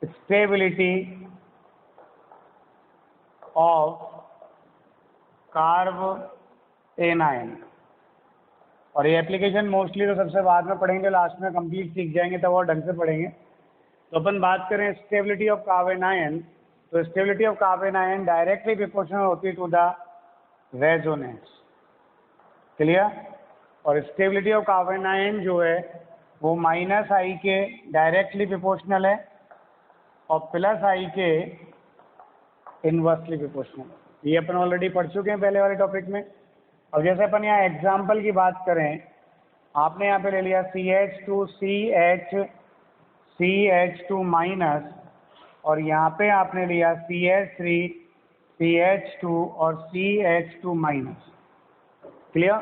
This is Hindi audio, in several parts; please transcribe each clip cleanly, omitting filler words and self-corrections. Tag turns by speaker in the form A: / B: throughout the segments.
A: Stability of carb anion. और ये एप्लीकेशन मोस्टली तो सबसे बाद में पढ़ेंगे, लास्ट में कंप्लीट सीख जाएंगे तब और ढंग से पढ़ेंगे। तो अपन बात करें स्टेबिलिटी ऑफ कार्ब एनायन, तो stability of carb anion directly proportional होती है टू द रेजोनेंस। क्लियर? और स्टेबिलिटी ऑफ कार्ब एनायन जो है वो -I के डायरेक्टली प्रोपोर्शनल है और +I के इनवर्सली प्रोपोर्शनल। ये अपन ऑलरेडी पढ़ चुके हैं पहले वाले टॉपिक में। अब जैसे अपन यहाँ एग्जाम्पल की बात करें, आपने यहाँ पे ले लिया CH2 और यहाँ पे आपने लिया CH3 CH2 और CH2-। क्लियर?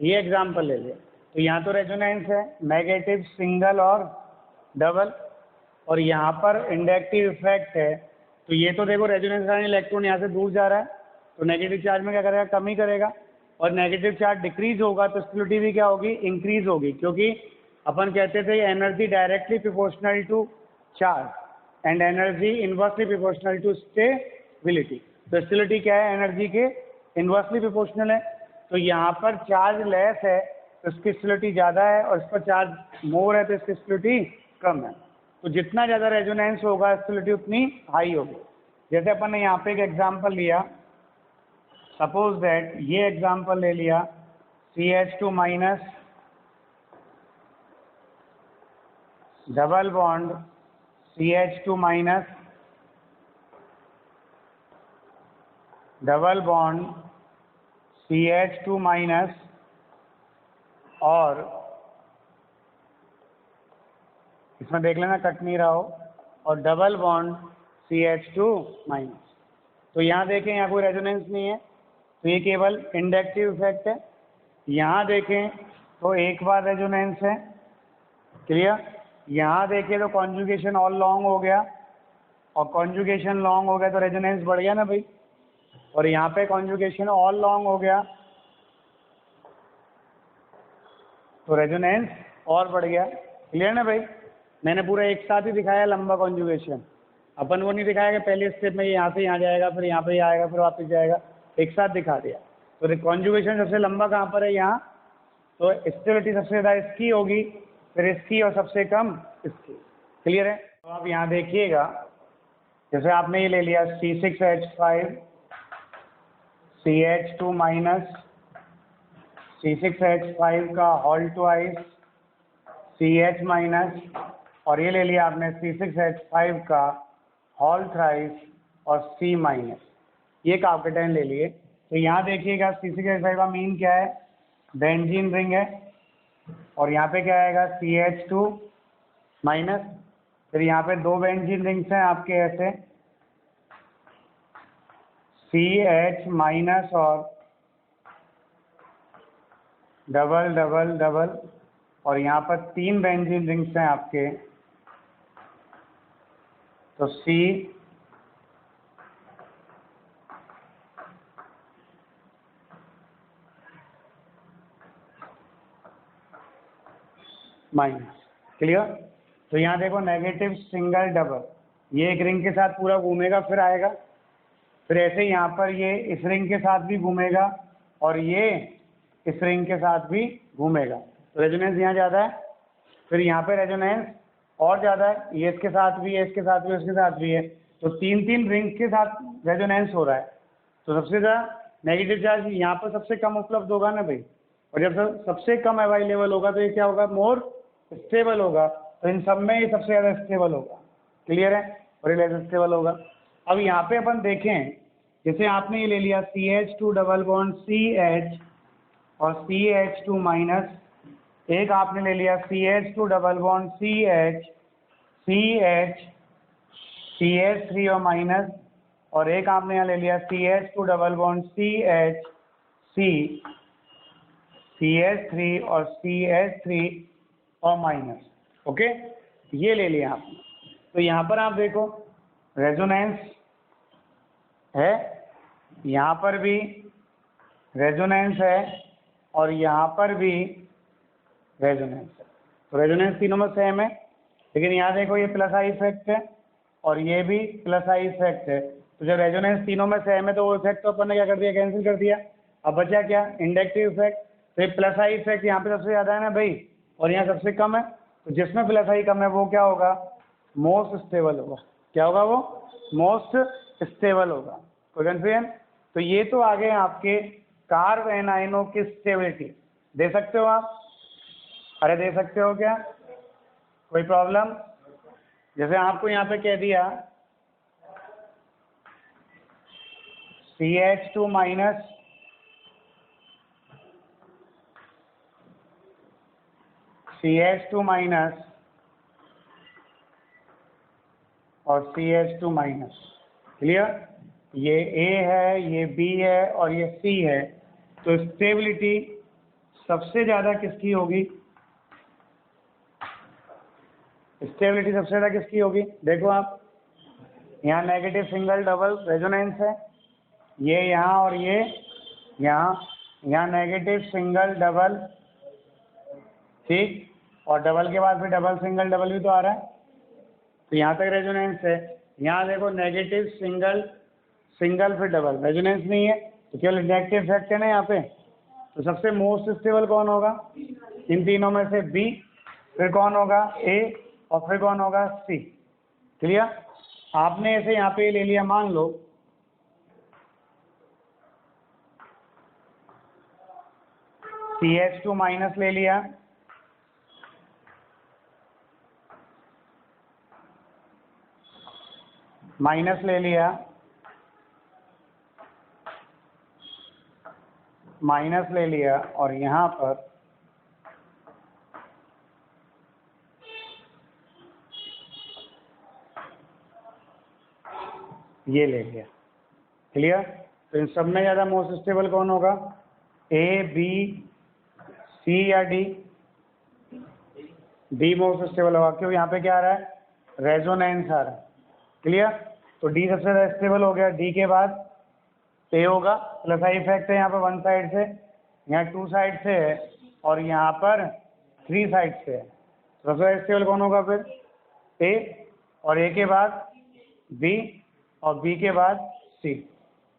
A: ये एग्जाम्पल ले लिया। तो यहाँ तो रेजोनेंस है, नेगेटिव, सिंगल और डबल, और यहाँ पर इंडक्टिव इफेक्ट है। तो ये तो देखो रेजोनेंस का इलेक्ट्रॉन यहाँ से दूर जा रहा है, तो नेगेटिव चार्ज में क्या करेगा, कमी करेगा, और नेगेटिव चार्ज डिक्रीज होगा तो स्टेबिलिटी भी क्या होगी, इंक्रीज होगी। क्योंकि अपन कहते थे energy directly proportional to charge and energy inversely proportional to stability. तो स्टेबिलिटी क्या है, एनर्जी के इनवर्सली प्रोपोर्शनल है। तो यहाँ पर चार्ज लेस है तो इसकी स्टेबिलिटी ज़्यादा है, और इस पर चार्ज मोर है तो इसकी स्टेबिलिटी कम है। तो जितना ज़्यादा रेजोनेंस होगा स्टेबिलिटी उतनी हाई होगी। जैसे अपन ने यहाँ पे एक एग्जांपल लिया, सपोज दैट ये एग्जांपल ले लिया CH2- double bond CH2- double bond CH2- और इसमें देख लेना कट नहीं रहा हो, और डबल बॉन्ड CH2-। तो यहाँ देखें, यहाँ कोई रेजोनेंस नहीं है, तो ये केवल इंडक्टिव इफेक्ट है। यहाँ देखें तो एक बार रेजोनेंस है। क्लियर? यहाँ देखें तो कॉन्जुगेशन ऑल लॉन्ग हो गया, और कॉन्जुगेशन लॉन्ग हो गया तो रेजोनेंस बढ़ गया ना भाई, और यहाँ पे कॉन्जुगेशन ऑल लॉन्ग हो गया तो रेजोनेंस और बढ़ गया। क्लियर ना भाई? मैंने पूरा एक साथ ही दिखाया लंबा कॉन्जुगेशन, अपन वो नहीं दिखाया कि पहले स्टेप में यहाँ से यहाँ जाएगा, फिर यहाँ पे आएगा, फिर वापस जाएगा, एक साथ दिखा दिया। तो कॉन्जुगेशन सबसे लंबा कहाँ पर है, यहाँ। तो स्टेबिलिटी सबसे ज़्यादा इसकी होगी, फिर इसकी, और सबसे कम इसकी। क्लियर है? तो आप यहाँ देखिएगा, जैसे आपने ये ले लिया C6H5 CH2- C6H5 का होल ट्वाइस CH-, और ये ले लिया आपने C6H5 का होल थ्राइस और C-। ये कार्बोकेटाइन ले लिए। तो यहाँ देखिएगा C6H5 का मीन क्या है, बेंजीन रिंग है, और यहाँ पे क्या आएगा CH2-। फिर यहाँ पे दो बेंजीन रिंग्स हैं आपके ऐसे, CH- और डबल डबल डबल, और यहाँ पर तीन बेंजीन रिंग्स हैं आपके, तो C- क्लियर? तो यहाँ देखो नेगेटिव, सिंगल, डबल, ये एक रिंग के साथ पूरा घूमेगा फिर आएगा, फिर ऐसे यहाँ पर ये इस रिंग के साथ भी घूमेगा, और ये इस रिंग के साथ भी घूमेगा। तो रेजोनेंस यहाँ ज़्यादा है, फिर यहाँ पे रेजोनेंस और ज़्यादा है, ये इसके साथ भी है, इसके साथ भी, इसके साथ भी है। तो तीन तीन रिंग्स के साथ रेजोनेंस हो रहा है। तो सबसे ज़्यादा नेगेटिव चार्ज यहाँ पर सबसे कम उपलब्ध होगा ना भाई, और जब सबसे कम अवेलेबल होगा तो ये क्या होगा, मोर स्टेबल होगा। तो इन सब में ये सबसे ज़्यादा स्टेबल होगा। क्लियर है? और ये लेस स्टेबल होगा। अब यहाँ पे अपन देखें, जैसे आपने ये ले लिया CH2 डबल बॉन्ड CH और CH2-, एक आपने ले लिया CH2 double bond CH CH CH3 और माइनस, और एक आपने यहाँ ले लिया CH2 double bond CH C CH3 और CH3 और माइनस। ओके, ये ले लिया आपने। तो यहाँ पर आप देखो रेजोनेंस है, यहाँ पर भी रेजोनेंस है, और यहाँ पर भी रेजोनेंस है। तो रेजोनेंस तीनों में सेम है, लेकिन यहाँ देखो ये +I इफेक्ट है, और ये भी प्लस आई इफेक्ट है। तो जब रेजोनेंस तीनों में सेम है तो वो इफेक्ट तो अपन ने क्या कर दिया, कैंसिल कर दिया। अब बचा क्या, इंडक्टिव इफेक्ट। तो ये प्लस आई इफेक्ट यहाँ पे सबसे ज़्यादा है ना भाई, और यहाँ सबसे कम है। तो जिसमें प्लस आई कम है वो क्या होगा, मोस्ट स्टेबल होगा। क्या होगा वो, मोस्ट स्टेबल होगा। कोई कंफ्यूजन? तो ये तो आ गए आपके कार्ब एनायनों की स्टेबिलिटी। दे सकते हो आप? अरे दे सकते हो क्या, कोई प्रॉब्लम? जैसे आपको यहाँ पे कह दिया CH2 माइनस CH2 माइनस और CH2 माइनस, क्लियर? ये A है, ये B है और ये C है। तो स्टेबिलिटी सबसे ज़्यादा किसकी होगी, स्टेबिलिटी सबसे ज़्यादा किसकी होगी? देखो आप, यहाँ नेगेटिव सिंगल डबल रेजोनेंस है, ये यहाँ और ये यहाँ नेगेटिव सिंगल डबल, ठीक, और डबल के बाद फिर डबल सिंगल डबल भी तो आ रहा है। तो यहाँ तक रेजोनेंस है। यहाँ देखो नेगेटिव सिंगल सिंगल फिर डबल, रेजोनेंस नहीं है, तो केवल इंडक्टिव इफेक्ट है ना यहाँ पे। तो सबसे मोस्ट स्टेबल कौन होगा इन तीनों में से? बी, फिर कौन होगा? ए, और फिर कौन होगा? सी। क्लियर? आपने ऐसे यहाँ पे ले लिया, मान लो CH2 माइनस ले लिया, माइनस ले लिया, माइनस ले लिया, और यहाँ पर ये ले लिया। क्लियर? तो इन सब में ज़्यादा मोस्ट स्टेबल कौन होगा, ए, बी, सी या डी? डी मोस्ट स्टेबल होगा, क्यों? यहाँ पे क्या आ रहा है, रेजोनेंस आ रहा है। क्लियर? तो डी सबसे ज़्यादा स्टेबल हो गया। डी के बाद ए होगा, प्लस आई इफेक्ट है यहाँ पर वन साइड से, यहाँ टू साइड से है, और यहाँ पर थ्री साइड से है। तो सबसे ज़्यादा स्टेबल कौन होगा फिर? ए, और ए के बाद बी, और बी के बाद सी।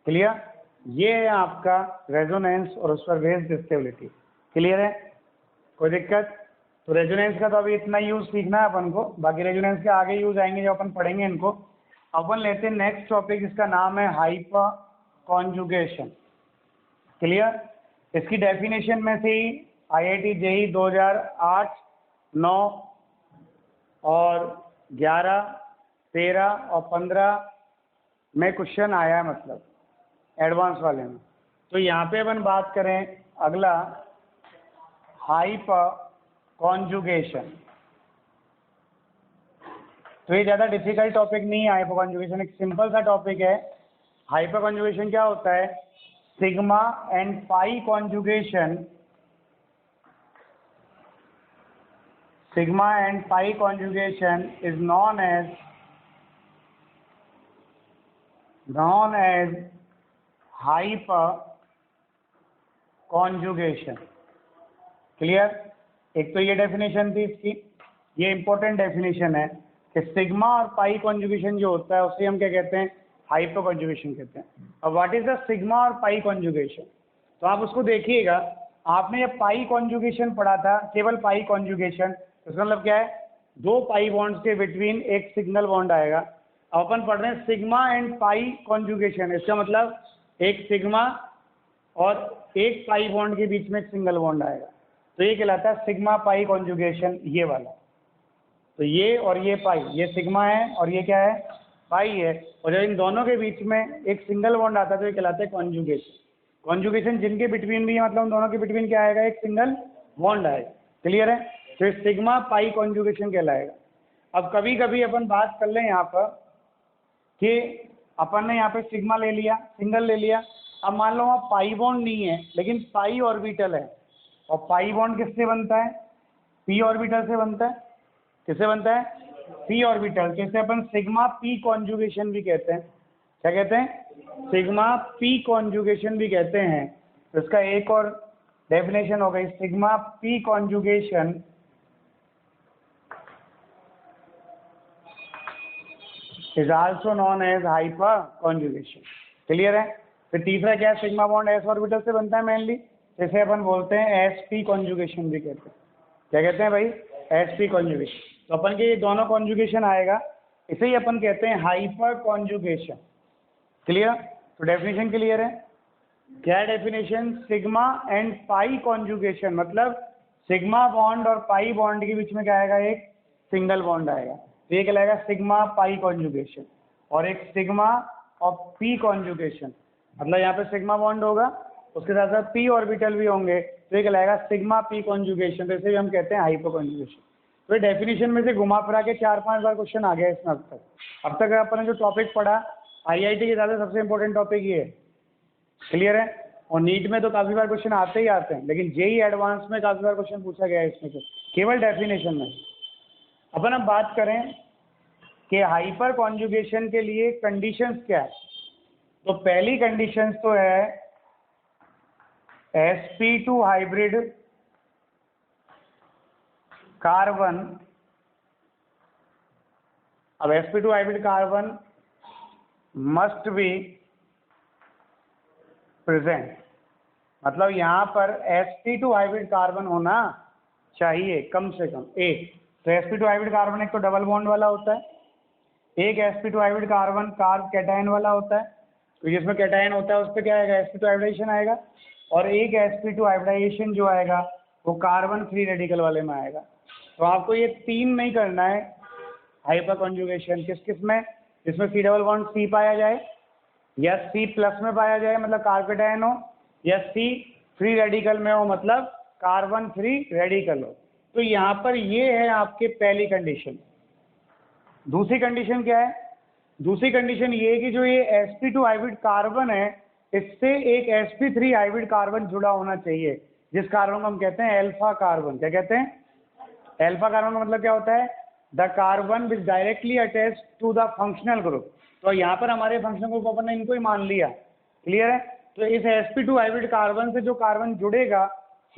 A: क्लियर? ये है आपका रेजोनेंस और उस पर बेस्ड स्टेबिलिटी। क्लियर है? कोई दिक्कत? तो रेजोनेंस का तो अभी इतना यूज़ सीखना है अपन को, बाकी रेजोनेंस के आगे यूज़ आएंगे जब अपन पढ़ेंगे इनको। अपन लेते हैं नेक्स्ट टॉपिक, जिसका नाम है हाइपर कॉन्जुगेशन। क्लियर? इसकी डेफिनेशन में से ही IIT JEE 2008, 9 और 11, 13 और 15 में क्वेश्चन आया है, मतलब एडवांस वाले में। तो यहाँ पे अपन बात करें अगला, हाइपर कॉन्जुगेशन। तो ये ज़्यादा डिफिकल्ट टॉपिक नहीं है हाइपर कॉन्जुगेशन, एक सिंपल सा टॉपिक है। हाइपर कॉन्जुगेशन क्या होता है? Sigma and pi conjugation, sigma and pi conjugation is known as hyper conjugation. Clear? एक तो ये डेफिनेशन थी इसकी, ये इंपॉर्टेंट डेफिनेशन है कि सिग्मा और पाई कॉन्जुगेशन जो होता है उसे हम क्या कहते हैं, हाइपर कॉन्जुगेशन कहते हैं। अब व्हाट इज द सिग्मा और पाई कॉन्जुगेशन? तो आप उसको देखिएगा, आपने जब पाई कॉन्जुगेशन पढ़ा था, केवल पाई कॉन्जुगेशन, इसका मतलब क्या है, दो पाई बॉन्ड्स के बिटवीन एक सिंगल बॉन्ड आएगा। अब अपन पढ़ रहे हैं सिग्मा एंड पाई कॉन्जुगेशन, इसका मतलब एक सिग्मा और एक पाई बॉन्ड के बीच में एक सिंगल बॉन्ड आएगा, तो ये कहलाता है सिग्मा पाई कॉन्जुगेशन, ये वाला। तो ये और ये पाई, ये सिग्मा है और ये क्या है, पाई है, और जब इन दोनों के बीच में एक सिंगल बॉन्ड आता है तो ये कहलाता है कॉन्जुगेशन। कॉन्जुगेशन जिनके बिटवीन भी है, मतलब उन दोनों के बिटवीन क्या आएगा, एक सिंगल बॉन्ड आएगा। क्लियर है? तो ये सिग्मा पाई कॉन्जुगेशन कहलाएगा। अब कभी कभी अपन बात कर लें यहाँ पर कि अपन ने यहाँ पे सिग्मा ले लिया, सिंगल ले लिया। अब मान लो वहाँ पाई बॉन्ड नहीं है लेकिन पाई ऑर्बिटल है, और पाई बॉन्ड किससे बनता है, पी ऑर्बिटल से बनता है। किससे बनता है? P orbital. जैसे अपन सिग्मा पी कॉन्जुगेशन भी कहते हैं। क्या कहते हैं? सिग्मा पी कॉन्जुगेशन भी कहते हैं। तो इसका एक और डेफिनेशन हो गई, sigma P conjugation is also known as hyper conjugation. Clear है। फिर तीसरा क्या है, सिग्मा बॉन्ड एस ऑर्बिटल से बनता है मेनली, जैसे अपन बोलते हैं sp कॉन्जुगेशन भी कहते हैं। क्या कहते हैं भाई, sp कॉन्जुगेशन। तो अपन के ये दोनों कॉन्जुगेशन आएगा, इसे ही अपन कहते हैं हाइपर कॉन्जुगेशन। क्लियर। तो डेफिनेशन क्लियर है। क्या definition, sigma and pi conjugation, मतलब सिग्मा बॉन्ड और पाई बॉन्ड के बीच में क्या आएगा, एक सिंगल बॉन्ड आएगा, तो ये कहलाएगा सिग्मा पाई कॉन्जुगेशन। और एक सिग्मा और पी कॉन्जुगेशन, मतलब यहाँ पे सिग्मा बॉन्ड होगा, उसके साथ साथ पी ऑर्बिटल भी होंगे, तो ये कहलाएगा सिग्मा पी कॉन्जुगेशन। तो इसे भी हम कहते हैं हाइपर कॉन्जुगेशन। तो ये डेफिनेशन में से घुमा फिरा के 4-5 बार क्वेश्चन आ गया इसमें अब तक अपन ने जो टॉपिक पढ़ा आईआईटी के हिसाब से सबसे इंपॉर्टेंट टॉपिक ये है। क्लियर है। और नीट में तो काफी बार क्वेश्चन आते ही आते हैं, लेकिन जेई एडवांस में काफी बार क्वेश्चन पूछा गया है इसमें से, केवल डेफिनेशन में। अपन अब बात करें कि हाइपर कॉन्जुगेशन के लिए कंडीशंस क्या है। तो पहली कंडीशंस तो है sp2 हाइब्रिड कार्बन। अब sp2 hybrid carbon must be present, मतलब यहाँ पर sp2 हाइब्रिड कार्बन होना चाहिए कम से कम एक। तो sp2 हाइब्रिड कार्बन एक तो डबल बॉन्ड वाला होता है, एक sp2 hybrid carbon carb cation वाला होता है, तो जिसमें कैटायन होता है उस पर क्या आएगा, sp2 हाइब्रिडेशन आएगा। और एक sp2 हाइब्रिडाइजेशन जो आएगा वो कार्बन फ्री रेडिकल वाले में आएगा। तो आपको ये तीन नहीं करना है हाइपर कॉन्जुगेशन, किस किस में, जिसमें C डबल बॉन्ड C पाया जाए, या C प्लस में पाया जाए मतलब कार्बेटायन हो, या C फ्री रेडिकल में हो मतलब कार्बन फ्री रेडिकल हो। तो यहाँ पर ये है आपके पहली कंडीशन। दूसरी कंडीशन क्या है, दूसरी कंडीशन ये है कि जो ये sp2 हाइब्रिड कार्बन है इससे एक sp3 हाइब्रिड कार्बन जुड़ा होना चाहिए, जिस कार्बन को हम कहते हैं अल्फा कार्बन। क्या कहते हैं, अल्फा कार्बन का मतलब क्या होता है, the carbon which directly attach to the functional group. तो यहाँ पर हमारे फंक्शनल ग्रुप अपन ने इनको ही मान लिया। क्लियर है। तो इस sp2 हाइब्रिड कार्बन से जो कार्बन जुड़ेगा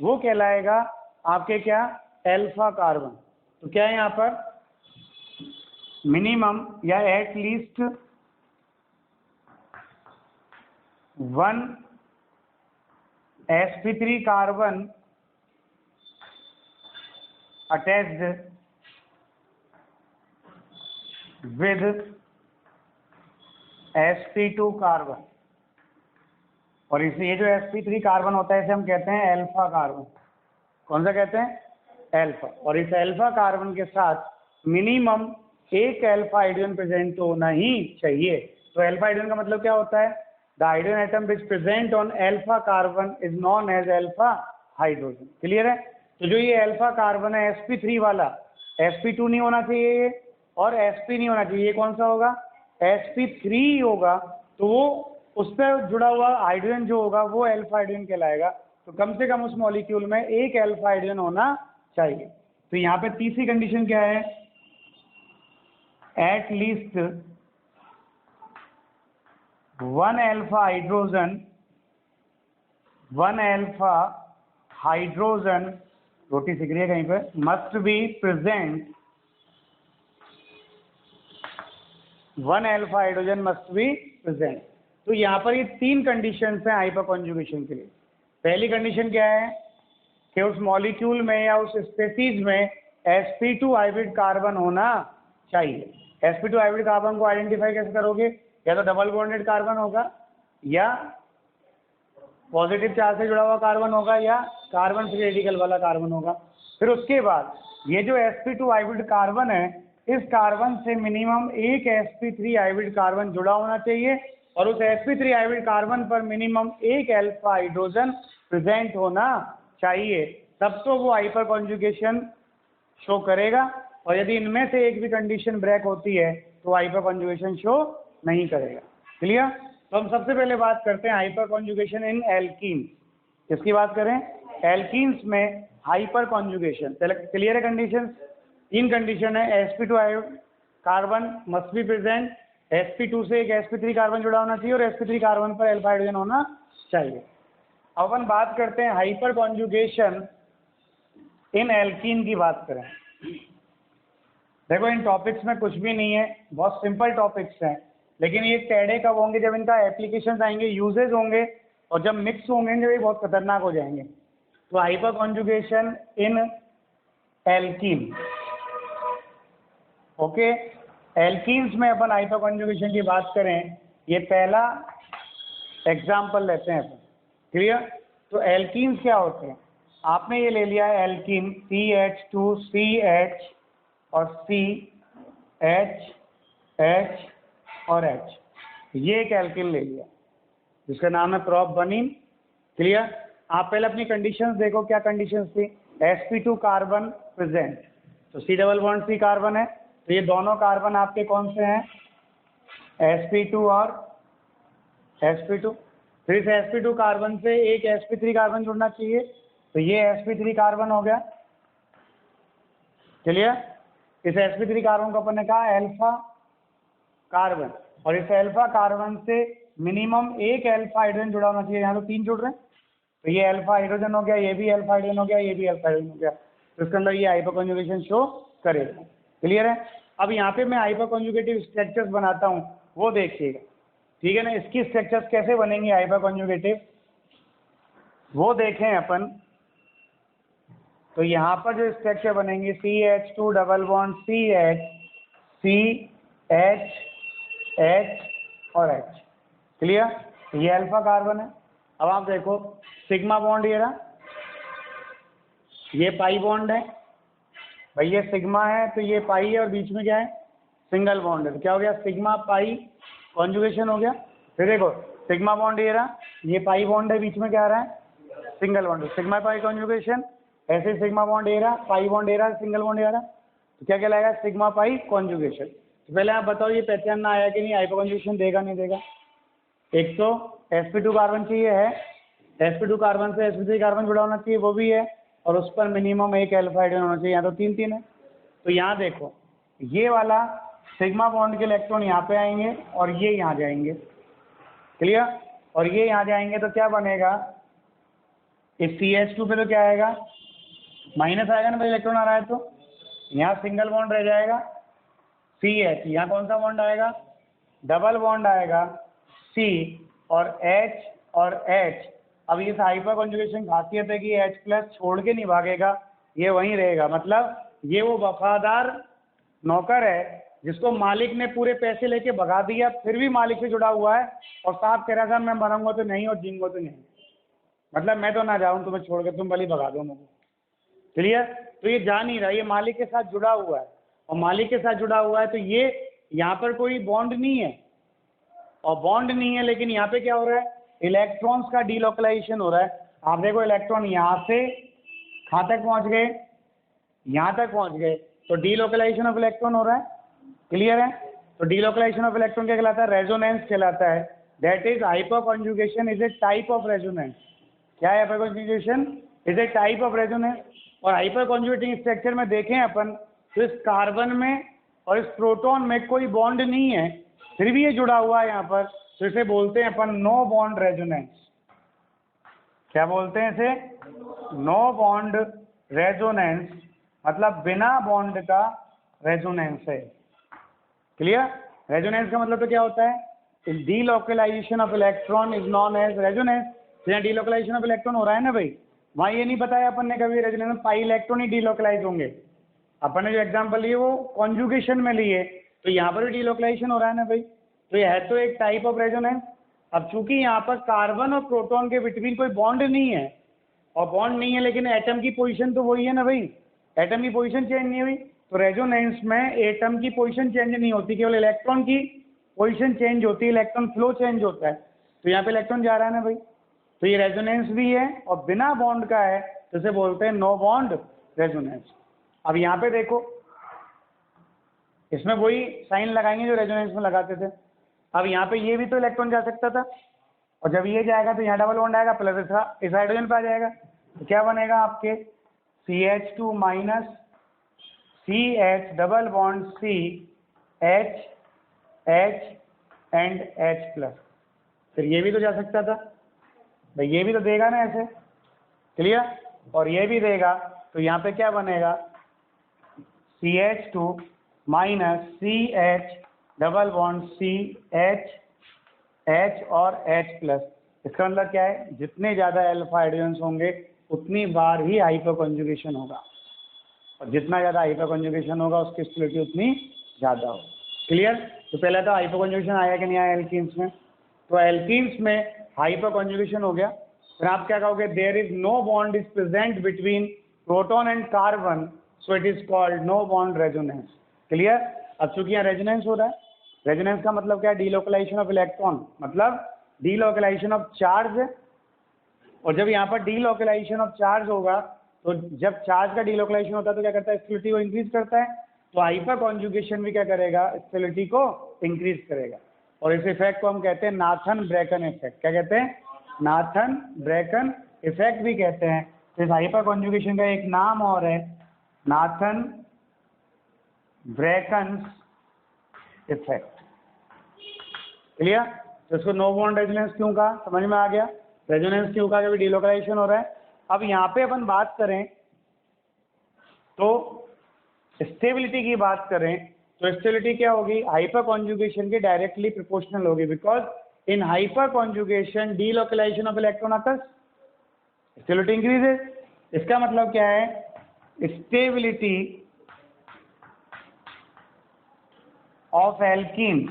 A: वो कहलाएगा आपके क्या, अल्फा कार्बन। तो क्या है यहाँ पर, मिनिमम या eight least one sp3 carbon attached with sp2 carbon. और इसे ये जो sp3 कार्बन होता है इसे हम कहते हैं अल्फा कार्बन। कौन सा कहते हैं, अल्फा। और इस अल्फा कार्बन के साथ मिनिमम एक अल्फा हाइड्रोजन प्रेजेंट तो होना ही चाहिए। तो अल्फा हाइड्रोजन का मतलब क्या होता है, the hydrogen atom which present on alpha carbon is known as alpha hydrogen. Clear है। तो जो ये अल्फा कार्बन है sp3 वाला, sp2 नहीं होना चाहिए ये, और sp नहीं होना चाहिए, ये कौन सा होगा, sp3 होगा। तो वो उस पर जुड़ा हुआ हाइड्रोजन जो होगा वो अल्फा हाइड्रोजन कहलाएगा। तो कम से कम उस मॉलिक्यूल में एक अल्फा हाइड्रोजन होना चाहिए। तो यहाँ पे तीसरी कंडीशन क्या है, at least one alpha hydrogen, रोटी सीख रही है कहीं पे, must be present, one alpha hydrogen must be present. तो यहाँ पर ये तीन कंडीशंस हैं हाइपर कॉन्जुगेशन के लिए। पहली कंडीशन क्या है कि उस मॉलिक्यूल में या उस स्पेसीज में sp2 हाइब्रिड कार्बन होना चाहिए। sp2 हाइब्रिड कार्बन को आइडेंटिफाई कैसे करोगे, या तो डबल बॉन्डेड कार्बन होगा, या पॉजिटिव चार्ज से जुड़ा हुआ कार्बन होगा, या कार्बन फ्री रेडिकल वाला कार्बन होगा। फिर उसके बाद ये जो sp2 हाइब्रिड कार्बन है इस कार्बन से मिनिमम एक sp3 हाइब्रिड कार्बन जुड़ा होना चाहिए, और उस sp3 हाइब्रिड कार्बन पर मिनिमम एक अल्फा हाइड्रोजन प्रेजेंट होना चाहिए, तब तो वो हाइपर कॉन्जुगेशन शो करेगा। और यदि इनमें से एक भी कंडीशन ब्रेक होती है तो हाइपर कॉन्जुगेशन शो नहीं करेगा। क्लियर। तो हम सबसे पहले बात करते हैं हाइपर कॉन्जुगेशन इन एल्कीन। किसकी बात करें, एल्कीन्स में हाइपर कॉन्जुगेशन। क्लियर है कंडीशन, तीन कंडीशन है, sp2 carbon must be present, sp2 से एक sp3 कार्बन जुड़ा होना चाहिए, और sp3 कार्बन पर अल्फा हाइड्रोजन होना चाहिए। अब अपन बात करते हैं हाइपर कॉन्जुगेशन इन एल्कीन की बात करें। देखो इन टॉपिक्स में कुछ भी नहीं है, बहुत सिंपल टॉपिक्स हैं, लेकिन ये टेढ़े कब होंगे, जब इनका एप्लीकेशन आएंगे, यूजेज होंगे, और जब मिक्स होंगे जब ये बहुत खतरनाक हो जाएंगे। तो हाइपर कॉन्जुगेशन इन एल्कीन, ओके। एल्कीन्स में अपन हाइपर कॉन्जुगेशन की बात करें, ये पहला एग्जाम्पल लेते हैं अपन, क्लियर। तो एल्कीन्स क्या होते हैं, आपने ये ले लिया है एल्कीन CH2CH और CH H और H, ये एक एल्कीन ले लिया जिसका नाम है प्रोपबनीन, क्लियर। आप पहले अपनी कंडीशंस देखो, क्या कंडीशंस थी, sp2 कार्बन प्रेजेंट, तो C double bond C carbon है, तो ये दोनों कार्बन आपके कौन से हैं, sp2 और sp2। फिर इस sp2 कार्बन से एक sp3 कार्बन जुड़ना चाहिए, तो ये sp3 कार्बन हो गया, क्लियर। इस sp3 कार्बन को अपन ने कहा अल्फा कार्बन, और इस अल्फा कार्बन से मिनिमम एक अल्फा हाइड्रोजन जुड़ा होना चाहिए, यहाँ तो 3 जुड़ रहे हैं, तो ये अल्फा हाइड्रोजन हो गया, ये भी अल्फा हाइड्रोजन हो गया, ये भी अल्फा हाइड्रोजन हो गया, तो इसके अंदर ये हाइपर कॉन्जुगेशन शो करेगा, क्लियर है। अब यहाँ पे मैं हाइपर कॉन्जुगेटिव स्ट्रक्चर्स बनाता हूँ, वो देखिएगा, ठीक है ना। इसकी स्ट्रक्चर्स कैसे बनेंगे हाइपर कॉन्जुगेटिव, वो देखें अपन। तो यहाँ पर जो स्ट्रक्चर बनेंगे CH2 double bond CH, CH H और H, क्लियर। ये अल्फा कार्बन है। अब आप देखो सिग्मा बॉन्ड ये रहा, ये पाई बॉन्ड है, भाई ये सिग्मा है तो ये पाई है, और बीच में क्या है, सिंगल बॉन्ड है, तो क्या हो गया, सिग्मा पाई कॉन्जुगेशन हो गया। फिर देखो सिग्मा बॉन्ड ये रहा, ये पाई बॉन्ड है, बीच में क्या आ रहा है, single bond, sigma pi conjugation. ऐसे सिग्मा बॉन्ड ए रहा, पाई बॉन्ड ए रहा, सिंगल बॉन्ड ए रहा, तो क्या कहलाएगा, सिग्मा पाई कॉन्जुगेशन। तो पहले आप बताओ ये पहचानना आया कि नहीं, हाइपर कॉन्जुगेशन देगा नहीं देगा। एक तो sp2 कार्बन चाहिए है, sp2 कार्बन से sp3 कार्बन जुड़ा होना चाहिए, वो भी है, और उस पर मिनिमम एक अल्फा हाइड्रोजन होना चाहिए, यहाँ तो 3 है। तो यहाँ देखो ये वाला सिग्मा बॉन्ड के इलेक्ट्रॉन यहाँ पे आएंगे और ये यहाँ जाएंगे, क्लियर। और ये यहाँ जाएंगे तो क्या बनेगा, इस CH2 पे तो क्या आएगा, माइनस आएगा ना भाई, इलेक्ट्रॉन आ रहा है, तो यहाँ सिंगल बॉन्ड रह जाएगा CH, यहाँ कौन सा बॉन्ड आएगा, डबल बॉन्ड आएगा C, और H और H। अब इस हाइपर कॉन्जुगेशन खासियत है कि H प्लस छोड़ के नहीं भागेगा, ये वहीं रहेगा, मतलब ये वो वफादार नौकर है जिसको मालिक ने पूरे पैसे लेके भगा दिया, फिर भी मालिक से जुड़ा हुआ है, और साफ कह रहा था मैं मरूंगा तो नहीं और जीऊंगा तो नहीं, मतलब मैं तो ना जाऊं तुम्हें छोड़ के, तुम भली भगा दो मुझे, क्लियर। तो ये जा नहीं रहा, ये मालिक के साथ जुड़ा हुआ है, और मालिक के साथ जुड़ा हुआ है तो ये यहाँ पर कोई बॉन्ड नहीं है, और बॉन्ड नहीं है, लेकिन यहाँ पे क्या हो रहा है, इलेक्ट्रॉन्स का डीलोकलाइजेशन हो रहा है। आप देखो इलेक्ट्रॉन यहाँ से कहाँ तक पहुँच गए, यहाँ तक पहुँच गए, तो डीलोकलाइजेशन ऑफ इलेक्ट्रॉन हो रहा है, क्लियर है। तो डीलोकलाइजेशन ऑफ इलेक्ट्रॉन क्या कहलाता है, रेजोनेंस कहलाता है। That is hyper conjugation is a type of resonance. क्या है hyper conjugation, is a type of resonance. और हाइपर कॉन्जुगेटिंग स्ट्रक्चर में देखें अपन, तो इस कार्बन में और इस प्रोटॉन में कोई बॉन्ड नहीं है, फिर भी ये जुड़ा हुआ है यहाँ पर, तो इसे बोलते हैं अपन नो बॉन्ड रेजोनेंस। क्या बोलते हैं इसे, नो बॉन्ड रेजोनेंस, मतलब बिना बॉन्ड का रेजोनेंस है, क्लियर। रेजोनेंस का मतलब तो क्या होता है, delocalisation of electron is known as resonance. यहाँ डीलोकलाइजेशन ऑफ इलेक्ट्रॉन हो रहा है ना भाई, वहाँ ये नहीं बताया अपन ने कभी रेजोनेंस में पाई इलेक्ट्रॉन ही डीलोकलाइज होंगे, अपन ने जो एग्जाम्पल लिए वो कॉन्जुगेशन में लिए, तो यहाँ पर भी डीलोकलाइजेशन हो रहा है ना भाई, तो यह है तो एक टाइप ऑफ रेजोनेंस। अब चूंकि यहाँ पर कार्बन और प्रोटॉन के बिटवीन कोई बॉन्ड नहीं है, और बॉन्ड नहीं है लेकिन एटम की पोजीशन तो वही है ना भाई, एटम की पोजीशन चेंज नहीं हुई, तो रेजोनेंस में एटम की पोजीशन चेंज नहीं होती, केवल इलेक्ट्रॉन की पोजीशन चेंज होती है, इलेक्ट्रॉन फ्लो चेंज होता है, तो यहाँ पे इलेक्ट्रॉन जा रहा है ना भाई, तो ये रेजोनेंस भी है और बिना बॉन्ड का है, तो इसे बोलते हैं नो बॉन्ड रेजोनेंस। अब यहाँ पे देखो, इसमें वही साइन लगाएंगे जो रेजोनेंस में लगाते थे। अब यहाँ पे ये भी तो इलेक्ट्रॉन जा सकता था, और जब ये जाएगा तो यहाँ डबल बॉन्ड आएगा, प्लस इस हाइड्रोजन पे आ जाएगा, तो क्या बनेगा आपके CH2 minus CH double bond C H H and H plus. फिर ये भी तो जा सकता था भाई, ये भी तो देगा ना ऐसे, क्लियर। और ये भी देगा, तो यहाँ पे क्या बनेगा CH2 minus CH double bond CH और H प्लस। इसका मतलब क्या है, जितने ज़्यादा अल्फा हाइड्रोजन्स होंगे उतनी बार ही हाइपर कॉन्जुगेशन होगा, और जितना ज़्यादा हाइपर कॉन्जुगेशन होगा उसकी स्टेबिलिटी उतनी ज़्यादा होगी। क्लियर? तो पहले तो हाइपर कॉन्जुगेशन आया कि नहीं आया एल्कीन्स में? तो एल्कीन्स में हाइपर कॉन्जुगेशन हो गया। फिर आप क्या कहोगे, there is no bond is present between proton and carbon, so it is called no bond resonance. Clear? अब चूंकि यहाँ रेजोनेंस हो रहा है, रेजोनेंस का मतलब क्या है, डीलोकलाइजेशन ऑफ इलेक्ट्रॉन, मतलब डीलोकलाइजेशन ऑफ चार्ज। और जब यहाँ पर डीलोकलाइजेशन ऑफ चार्ज होगा, तो जब चार्ज का डीलोकलाइजेशन होता है तो क्या करता है, स्टेबिलिटी को इंक्रीज करता है। तो हाइपर कॉन्जुगेशन भी क्या करेगा, स्टेबिलिटी को इंक्रीज करेगा। और इस इफेक्ट को हम कहते हैं नाथन ब्रैकन इफेक्ट। क्या कहते हैं? नाथन ब्रैकन इफेक्ट भी कहते हैं। तो इस हाइपर कॉन्जुगेशन का एक नाम और है नाथन ब्रैकन इफेक्ट। क्लियर? तो इसको नो बॉन्ड रेजोनेंस क्यों कहा, समझ में आ गया? रेजोनेंस क्यों कहा, जब डीलोकलाइजेशन हो रहा है। अब यहाँ पे अपन बात करें तो स्टेबिलिटी की बात करें, तो स्टेबिलिटी क्या होगी, हाइपर कॉन्जुगेशन के डायरेक्टली प्रोपोर्शनल होगी, because in hyper conjugation delocalisation of electron occurs, stability increases. इसका मतलब क्या है, stability of alkenes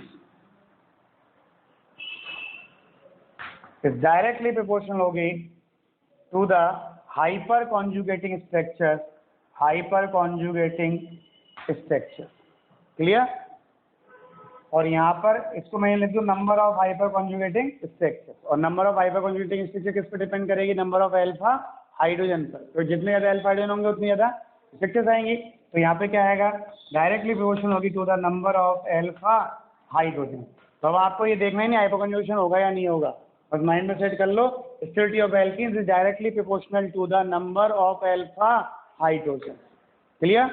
A: is directly proportional होगी to the hyper conjugating structure, hyper conjugating structure। Clear? और यहाँ पर इसको मैं लिख दूँ number of hyper conjugating structure, और number of hyper conjugating structure किस पर डिपेंड करेगी, नंबर ऑफ अल्फा हाइड्रोजन पर। तो जितने ज़्यादा अल्फा हाइड्रोजन होंगे उतनी ज़्यादा स्ट्रक्चर्स आएंगी। तो यहाँ पे क्या आएगा, डायरेक्टली प्रोपोर्शनल होगी to the number of alpha hydrogen. तो अब आपको ये देखना ही नहीं हाइपर कॉन्जुगेशन होगा या नहीं होगा, बस माइंड में सेट कर लो, stability of alkenes is directly proportional to the number of alpha hydrogen. Clear?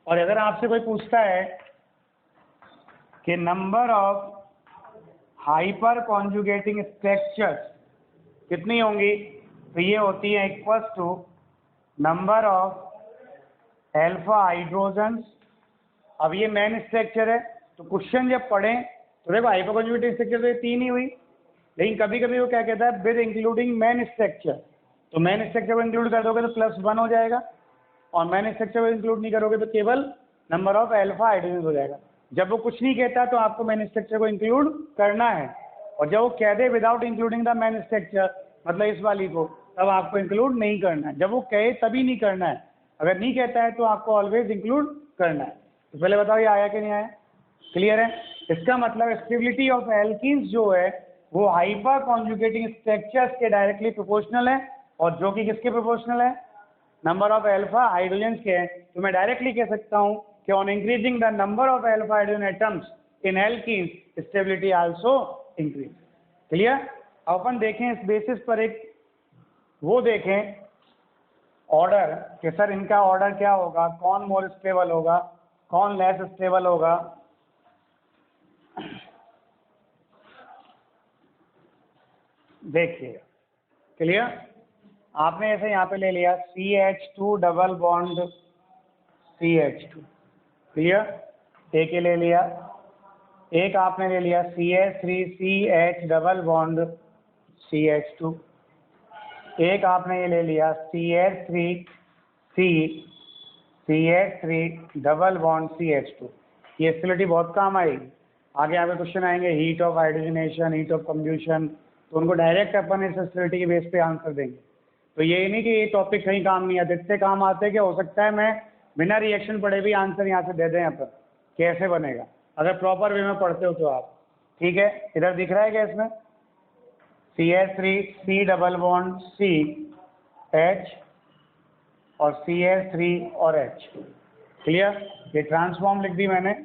A: और अगर आपसे कोई पूछता है कि number of hyper conjugating structures कितनी होंगी, तो ये होती है equals to number of alpha hydrogen. अब ये मेन स्ट्रक्चर है, तो क्वेश्चन जब पढ़ें तो देखो हाइपर कॉन्जुगेटिंग स्ट्रक्चर तो ये 3 ही हुई, लेकिन कभी कभी वो क्या कहता है, विद इंक्लूडिंग मेन स्ट्रक्चर। तो मेन स्ट्रक्चर को इंक्लूड कर दोगे तो +1 हो जाएगा, और मेन स्ट्रक्चर को इंक्लूड नहीं करोगे तो केवल नंबर ऑफ अल्फा हाइड्रोजन हो जाएगा। जब वो कुछ नहीं कहता तो आपको मेन स्ट्रक्चर को इंक्लूड करना है, और जब वो कह दे without including the main structure, मतलब इस वाली को, तब आपको इंक्लूड नहीं करना है। जब वो कहे तभी नहीं करना है, अगर नहीं कहता है तो आपको ऑलवेज इंक्लूड करना है। तो पहले बताओ ये आया कि नहीं आया? क्लियर है? इसका मतलब स्टेबिलिटी ऑफ एल्कीन्स जो है वो हाइपर कॉन्जुगेटिंग स्ट्रक्चर्स के डायरेक्टली प्रोपोर्शनल है, और जो कि किसके प्रोपोर्शनल है, नंबर ऑफ अल्फा हाइड्रोजन के हैं। तो मैं डायरेक्टली कह सकता हूं कि on increasing the number of alpha hydrogen atoms in alkenes stability also increase. Clear? अब अपन देखें इस बेसिस पर एक वो देखें ऑर्डर कि सर इनका ऑर्डर क्या होगा, कौन मोर स्टेबल होगा, कौन लेस स्टेबल होगा। देखिए, क्लियर? आपने ऐसे यहाँ पे ले लिया CH2 double bond CH2, clear? एक ही ले लिया, एक आपने ले लिया CH3CH डबल बॉन्ड CH2, एक आपने ये ले लिया CH3 डबल बॉन्ड CH2। ये स्टेबिलिटी बहुत काम आएगी। आगे आगे क्वेश्चन आएंगे heat of hydrogenation, heat of combustion, तो उनको डायरेक्ट अपन इस स्टेबिलिटी के बेस पे आंसर देंगे। तो ये नहीं कि ये टॉपिक कहीं काम नहीं आते, इतने काम आते हैं कि हो सकता है मैं बिना रिएक्शन पढ़े भी आंसर यहाँ से दे दें। यहाँ पर कैसे बनेगा, अगर प्रॉपर वे में पढ़ते हो तो आप। ठीक है, इधर दिख रहा है क्या इसमें, CH3 डबल बॉन्ड CH और CH3 और H। क्लियर? ये ट्रांसफॉर्म लिख दी मैंने,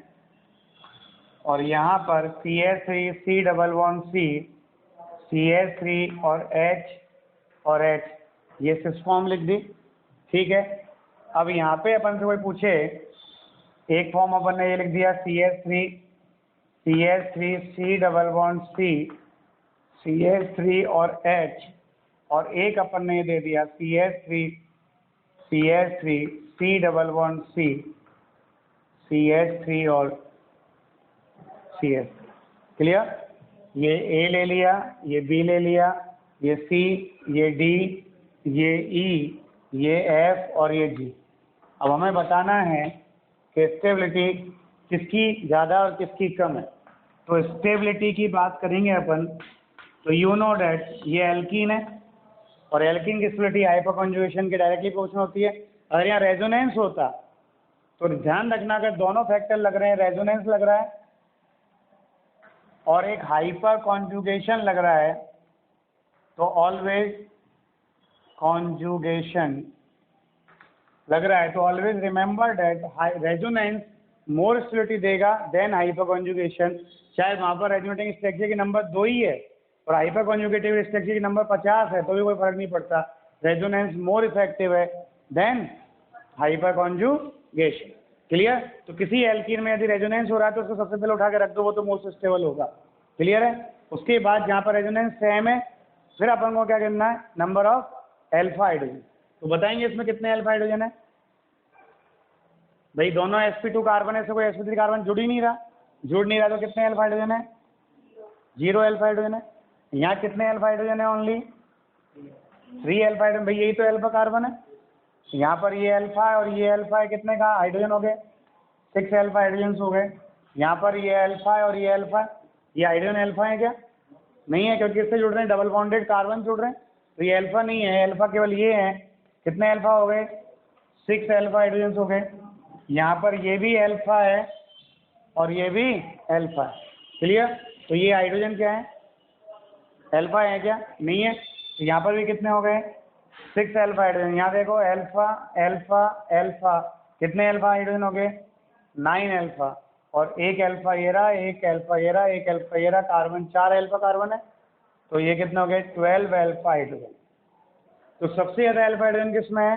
A: और यहाँ पर CH3 डबल बॉन्ड CH3 और H ये सिस फॉर्म लिख दी। ठीक है, अब यहाँ पे अपन से कोई पूछे, एक फॉर्म अपन ने ये लिख दिया CH3 डबल बॉन्ड CH3 और H, और एक अपन ने ये दे दिया CH3 डबल बॉन्ड CH3 और CS। क्लियर? ये A ले लिया, ये B ले लिया, ये C, ये D, ये E, ये F और ये G। अब हमें बताना है कि स्टेबिलिटी किसकी ज़्यादा और किसकी कम है। तो स्टेबिलिटी की बात करेंगे अपन, तो यू नो डैट ये एल्कीन है और एल्कीन की स्टेबिलिटी हाइपर कॉन्जुगेशन के डायरेक्टली प्रोपोर्शनल होती है। अगर यहाँ रेजोनेंस होता तो ध्यान रखना, अगर दोनों फैक्टर लग रहे हैं, रेजोनेंस लग रहा है और एक हाइपर कॉन्जुगेशन लग रहा है, तो ऑलवेज कॉन्जुगेशन लग रहा है तो always remember that resonance more stability देगा देन हाइपर कॉन्जुगेशन। चाहे वहाँ पर रेजोनेटिंग स्ट्रक्चर की नंबर 2 ही है और हाइपर कॉन्जुगेटिव स्ट्रक्चर की नंबर 50 है तो भी कोई फर्क नहीं पड़ता। रेजोनेंस मोर इफेक्टिव है देन हाइपर कॉन्जुगेशन। क्लियर? तो किसी एल्कीन में यदि रेजोनेंस हो रहा है तो उसको सबसे पहले उठा के रख दो, वो तो मोस्ट स्टेबल होगा। क्लियर है? उसके बाद जहाँ पर रेजोनेंस सेम है फिर अपन को क्या करना है, नंबर ऑफ एल्फा हाइड्रोजन। तो बताएंगे इसमें कितने एल्फा हाइड्रोजन है। भाई दोनों sp2 कार्बन है, कोई sp3 कार्बन जुड़ नहीं रहा तो कितने एल्फा हाइड्रोजन है, 0 एल्फा हाइड्रोजन है। यहाँ कितने एल्फा हाइड्रोजन है, ओनली 3 एल्फा हाइड्रोजन। भाई यही तो एल्फा कार्बन है। यहाँ पर ये अल्फा है और ये अल्फा है, कितने का हाइड्रोजन हो गए, 6 अल्फा हाइड्रोजन हो गए। यहाँ पर ये अल्फा है और ये अल्फा, ये हाइड्रोजन अल्फा है क्या, नहीं है, क्योंकि इससे जुड़ रहे हैं डबल बॉन्डेड कार्बन जुड़ रहे हैं, तो ये अल्फा नहीं है, अल्फा केवल ये है। कितने अल्फा हो गए, 6 अल्फा हाइड्रोजन हो गए। यहाँ पर ये भी अल्फा है और ये भी अल्फा है। क्लियर? तो ये हाइड्रोजन क्या है, अल्फा है क्या, नहीं है। तो यहाँ पर भी कितने हो गए, 6 अल्फा हाइड्रोजन। यहाँ देखो अल्फा अल्फा अल्फा, कितने अल्फा हाइड्रोजन हो गए, 9 अल्फा और एक अल्फा ये रहा, एक अल्फा ये रहा, एक अल्फा ये रहा, कार्बन 4 अल्फा कार्बन है, तो ये कितने हो गए, 12 अल्फा हाइड्रोजन। तो सबसे ज़्यादा अल्फा हाइड्रोजन किसमें है,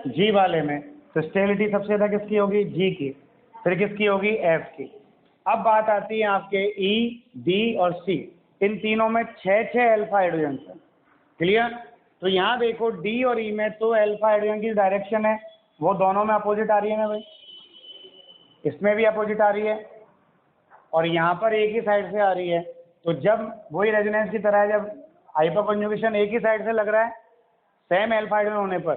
A: जी वाले में। तो स्टेबिलिटी सबसे ज़्यादा किसकी होगी, जी की, फिर किसकी होगी, एफ की। अब बात आती है आपके ई, डी और सी, इन तीनों में 6 अल्फा हाइड्रोजन है। क्लियर? तो यहाँ देखो डी और ई में तो अल्फा हाइड्रोजन की डायरेक्शन है वो दोनों में अपोजिट आ रही है ना भाई, इसमें भी अपोजिट आ रही है और यहाँ पर एक ही साइड से आ रही है। तो जब वही रेजोनेंस की तरह है, जब हाइपर कॉन्जुगेशन एक ही साइड से लग रहा है सेम अल्फा हाइड्रोजन होने पर,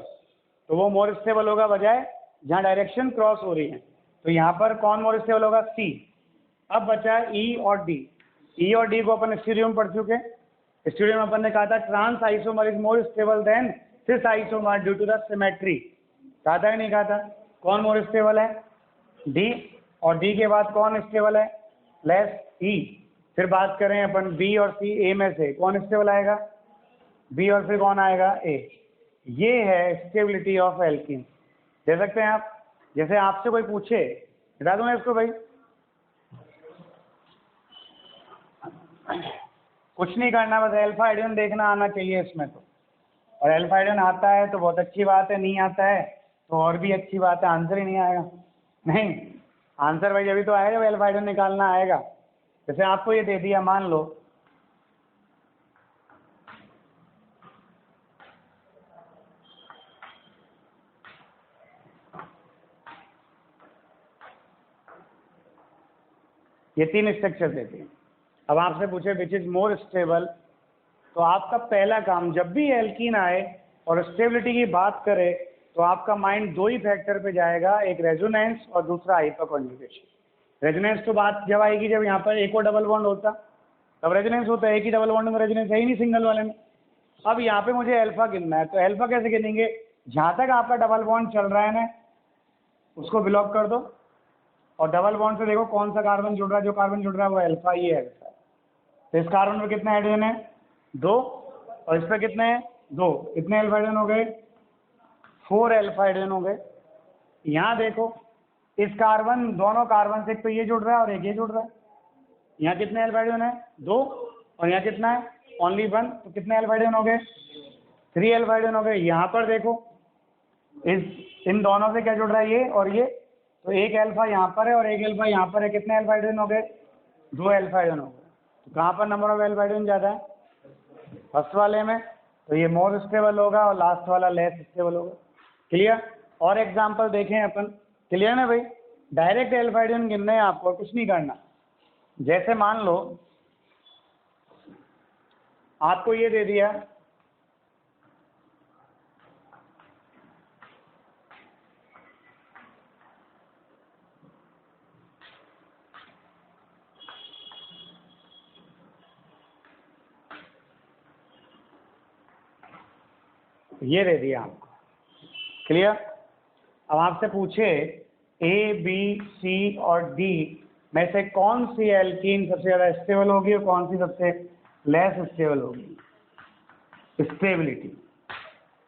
A: तो वो मोर स्टेबल होगा बजाय जहाँ डायरेक्शन क्रॉस हो रही है। तो यहाँ पर कौन मोर स्टेबल होगा, सी। अब बचा ई और डी। ई और डी को अपन स्टूडियो में पढ़ चुके हैं। स्टूडियो में अपन ने कहा था trans isomer is more stable than cis isomer due to the symmetry. कहा था कि नहीं कहा था? कौन मोर स्टेबल है, डी, और डी के बाद कौन स्टेबल है, लेस ई। फिर बात करें अपन बी और सी, ए में से कौन स्टेबल आएगा, बी, और फिर कौन आएगा, ए। ये है स्टेबिलिटी ऑफ एल्कीन। दे सकते हैं आप, जैसे आपसे कोई पूछे, बता दूं मैं इसको भाई, कुछ नहीं करना, बस अल्फा हाइड्रोजन देखना आना चाहिए इसमें तो, और अल्फा हाइड्रोजन आता है तो बहुत अच्छी बात है, नहीं आता है तो और भी अच्छी बात है, आंसर ही नहीं आएगा। नहीं, आंसर भाई अभी तो आएगा जब अल्फा हाइड्रोजन निकालना आएगा। जैसे आपको ये दे दिया, मान लो ये 3 स्ट्रक्चर देते हैं। अब आपसे पूछे विच इज मोर स्टेबल, तो आपका पहला काम जब भी एल्कीन आए और स्टेबिलिटी की बात करे तो आपका माइंड 2 ही फैक्टर पे जाएगा, एक रेजोनेंस और दूसरा हाइपर कॉन्जुगेशन। रेजोनेंस तो बात जब आएगी जब यहाँ पर एक और डबल बॉन्ड होता तब रेजोनेंस होता है, एक ही डबल बॉन्ड में रेजोनेंस है ही नहीं सिंगल वाले में। अब यहाँ पे मुझे अल्फा गिनना है, तो अल्फा कैसे गिनेंगे, जहाँ तक आपका डबल बॉन्ड चल रहा है ना उसको ब्लॉक कर दो और डबल बॉन्ड से देखो कौन सा कार्बन जुड़ रहा है, जो कार्बन जुड़ रहा है वो अल्फा ही है। तो इस कार्बन पर कितने हाइड्रोजन है, 2, और इस पर कितने हैं, 2, कितने अल्फा हाइड्रोजन हो गए, 4 अल्फा हाइड्रोजन हो गए। यहाँ देखो इस कार्बन, दोनों कार्बन से एक तो ये जुड़ रहा है और एक ये जुड़ रहा है, यहाँ कितने अल्फा हाइड्रोजन है, 2, और यहाँ कितना है, ओनली 1, तो कितने अल्फा हाइड्रोजन हो गए, 3 अल्फा हाइड्रोजन हो गए। यहाँ पर देखो इन दोनों से क्या जुड़ रहा है, ये और ये, तो एक अल्फा यहाँ पर है और एक अल्फा यहाँ पर है, कितने अल्फा हाइड्रोजन हो गए, 2 अल्फा हाइड्रोजन हो गए। तो कहाँ पर नंबर ऑफ अल्फा हाइड्रोजन ज़्यादा है, फर्स्ट वाले में, तो ये मोर स्टेबल होगा और लास्ट वाला लेस स्टेबल होगा। क्लियर? और एग्जांपल देखें अपन, क्लियर ना भाई। डायरेक्ट एल्फा हाइड्रोजन गिनने हैं आपको, कुछ नहीं करना। जैसे मान लो आपको ये दे दिया, ये दे दिया आपको, क्लियर। अब आपसे पूछे ए बी सी और डी में से कौन सी एल्कीन सबसे ज़्यादा स्टेबल होगी और कौन सी सबसे लेस स्टेबल होगी, स्टेबिलिटी।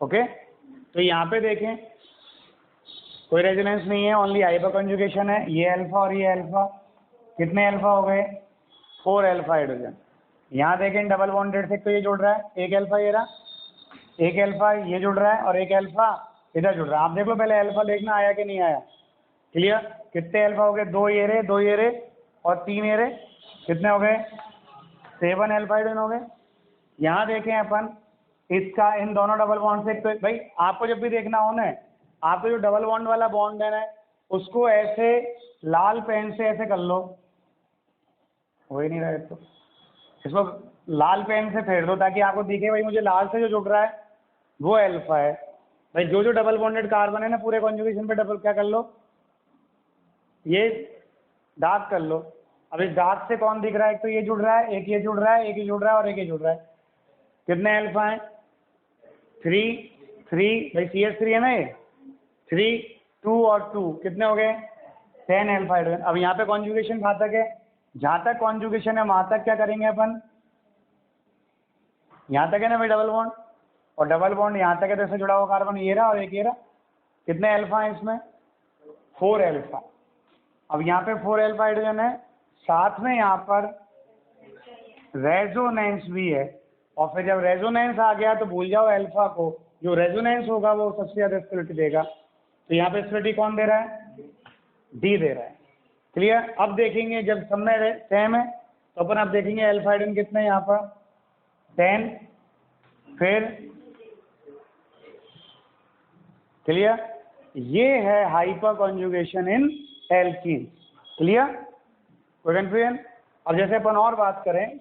A: ओके, तो यहाँ पे देखें कोई रेजोनेंस नहीं है, ओनली हाइपर कंजुगेशन है। ये अल्फा और ये अल्फा, कितने अल्फा हो गए, 4 अल्फा हाइड्रोजन। यहाँ देखें डबल बॉन्डेड से तो ये जुड़ रहा है, एक अल्फा ये रहा, एक अल्फा ये जुड़ रहा है और एक अल्फा इधर जुड़ रहा है। आप देख लो पहले अल्फा देखना आया कि नहीं आया, क्लियर। कितने अल्फा हो गए, 2 ये रहे, 2 ये रहे और 3 ये रहे, कितने हो गए, 7 अल्फा हाइड्रोजन हो गए। यहाँ देखें अपन इसका इन दोनों डबल बॉन्ड से, तो भाई आपको जब भी देखना हो ना, आपको जो डबल बॉन्ड वाला बॉन्ड है ना, उसको ऐसे लाल पेन से ऐसे कर लो, हो ही नहीं रहा है तो इसको लाल पेन से फेर दो ताकि आपको दिखे भाई मुझे लाल से जो जुड़ रहा है वो अल्फा है। भाई जो जो डबल बॉन्डेड कार्बन है ना पूरे कॉन्जुगेशन पे डबल क्या कर लो, ये डार्क कर लो। अब इस डार्क से कौन दिख रहा है, एक तो ये जुड़ रहा है, एक ये जुड़ रहा है, एक ये जुड़ रहा है और एक ये जुड़ रहा है। कितने अल्फा हैं, 3 भाई CH3 है ना ये, 3 2 और 2 कितने हो गए, 10 अल्फा हाइड्रोजन। अब यहाँ पे कॉन्जुगेशन कहाँ तक है, जहाँ तक कॉन्जुगेशन है वहाँ तक क्या करेंगे अपन, यहाँ तक है ना भाई डबल बॉन्ड, और डबल बॉन्ड यहाँ तक है तो इससे जुड़ा हुआ कार्बन ये रहा और एक ये रहा। कितने अल्फा है इसमें, 4 अल्फा। अब यहाँ पे 4 अल्फा हाइड्रोजन है, साथ में यहाँ पर रेजोनेंस भी है। और फिर जब रेजोनेंस आ गया तो भूल जाओ अल्फा को, जो रेजोनेंस होगा वो सबसे ज़्यादा स्टेबिलिटी देगा। तो यहाँ पे स्टेबिलिटी कौन दे रहा है, डी दे रहा है, क्लियर। अब देखेंगे जब सब में सेम है तो अपन अब देखेंगे अल्फा हाइड्रोजन कितने हैं यहाँ पर, 10, फिर क्लियर। ये है हाइपर कॉन्जुगेशन इन एल्कीन, क्लियर, कोई कंफ्यूजन। अब जैसे अपन और बात करें,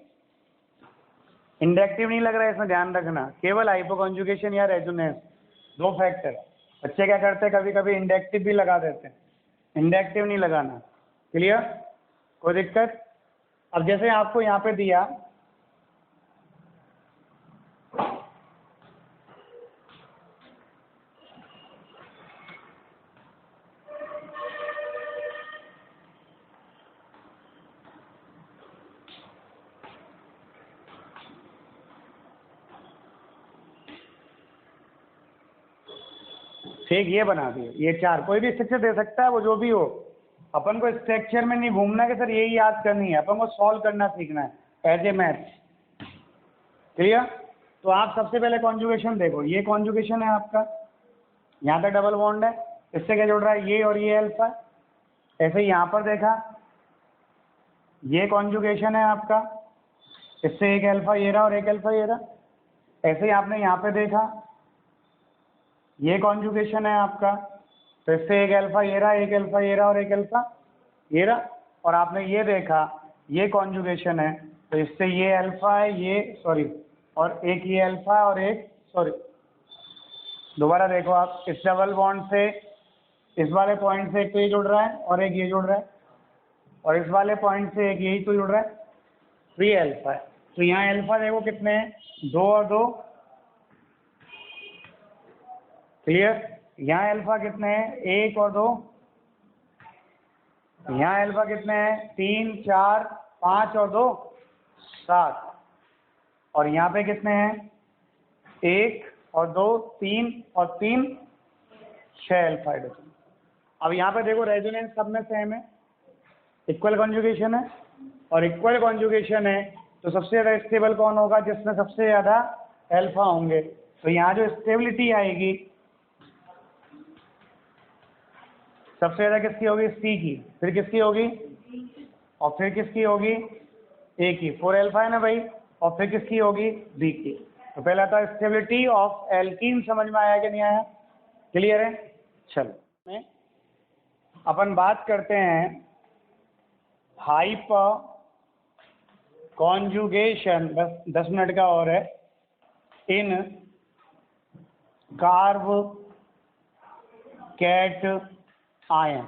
A: इंडक्टिव नहीं लग रहा है इसमें, ध्यान रखना, केवल हाइपर कॉन्जुगेशन या रेजोनेंस, 2 फैक्टर। बच्चे क्या करते हैं कभी कभी इंडक्टिव भी लगा देते हैं, इंडक्टिव नहीं लगाना, क्लियर, कोई दिक्कत। अब जैसे आपको यहाँ पे दिया ठीक, ये बना दिए, ये 4 कोई भी स्ट्रक्चर दे सकता है, वो जो भी हो। अपन को स्ट्रक्चर में नहीं घूमना कि सर यही याद करनी है, अपन को सॉल्व करना सीखना है एज ए मैथ, क्लियर। तो आप सबसे पहले कॉन्जुगेशन देखो, ये कॉन्जुगेशन है आपका, यहाँ तक डबल बॉन्ड है, इससे क्या जुड़ रहा है, ये और ये अल्फा। ऐसे ही यहाँ पर देखा, ये कॉन्जुगेशन है आपका, इससे एक अल्फा ये रहा और एक अल्फा ये रहा। ऐसे ही आपने यहाँ पे देखा, ये कॉन्जुगेशन है आपका, तो इससे एक अल्फा ये रहा, एक अल्फा ये रहा और एक अल्फा ये रहा। और आपने ये देखा, ये कॉन्जुगेशन है, तो इससे ये अल्फा है, ये सॉरी, और एक ये अल्फा है और एक सॉरी। दोबारा देखो आप, इस डबल बॉन्ड से इस वाले पॉइंट से एक तो ये जुड़ रहा है और एक ये जुड़ रहा है, और इस वाले पॉइंट से एक यही तो जुड़ रहा है, तो ये अल्फा है। तो यहाँ अल्फा देखो कितने हैं, 2 और 2, क्लियर। यहाँ अल्फा कितने हैं, 1 और 2। यहाँ अल्फा कितने हैं, 3 4 5 और 2 7। और यहाँ पे कितने हैं, 1 और 2 3 और 3 6 अल्फा हाइड्रोजन। अब यहाँ पे देखो रेजोनेंस सब में सेम है, इक्वल कॉन्जुगेशन है, और इक्वल कॉन्जुगेशन है तो सबसे ज़्यादा स्टेबल कौन होगा, जिसमें सबसे ज़्यादा अल्फा होंगे। तो यहाँ जो स्टेबिलिटी आएगी सबसे ज़्यादा किसकी होगी, सी की, फिर किसकी होगी, और फिर किसकी होगी, ए की, 4 अल्फा है ना भाई, और फिर किसकी होगी, बी की। तो पहला था स्टेबिलिटी ऑफ एल्कीन, समझ में आया कि नहीं आया, क्लियर है। चलो अपन बात करते हैं हाइपर कॉन्जुगेशन, बस 10 मिनट का और है, इन कार्ब कैट आयन।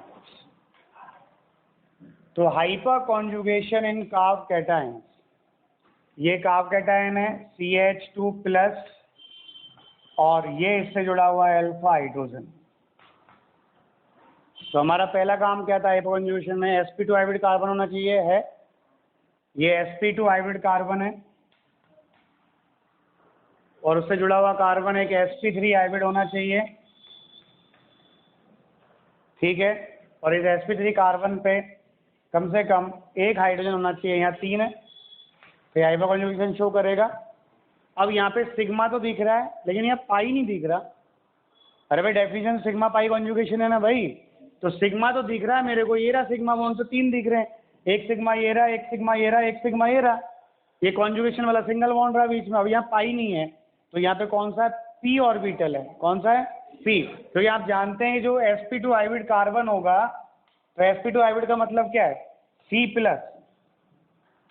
A: तो हाइपर कॉन्जुगेशन इन कार्ब कैटायन, ये कार्ब कैटायन है CH2 प्लस और ये इससे जुड़ा हुआ है अल्फा हाइड्रोजन। तो हमारा पहला काम क्या था हाइपर कॉन्जुगेशन में, sp2 हाइब्रिड कार्बन होना चाहिए, है ये sp2 हाइब्रिड कार्बन है और उससे जुड़ा हुआ कार्बन एक sp3 हाइब्रिड होना चाहिए, ठीक है। और इस sp3 कार्बन पे कम से कम एक हाइड्रोजन होना चाहिए, यहाँ 3 है, तो हाइपर कॉन्जुगेशन शो करेगा। अब यहाँ पे सिग्मा तो दिख रहा है लेकिन यहाँ पाई नहीं दिख रहा। अरे भाई डेफिनेशन सिग्मा पाई कॉन्जुगेशन है ना भाई, तो सिग्मा तो दिख रहा है मेरे को, ये रहा सिग्मा बॉन्ड, तो 3 दिख रहे हैं, एक सिग्मा ये रहा, एक सिग्मा ये रहा, एक सिग्मा ये रहा, ये कॉन्जुगेशन वाला सिंगल बॉन्ड रहा बीच में। अब यहाँ पाई नहीं है तो यहाँ पे कौन सा p ऑर्बिटल है, कौन सा है p। तो ये आप जानते हैं जो sp2 हाइब्रिड कार्बन होगा, तो sp2 हाइब्रिड का मतलब क्या है C प्लस,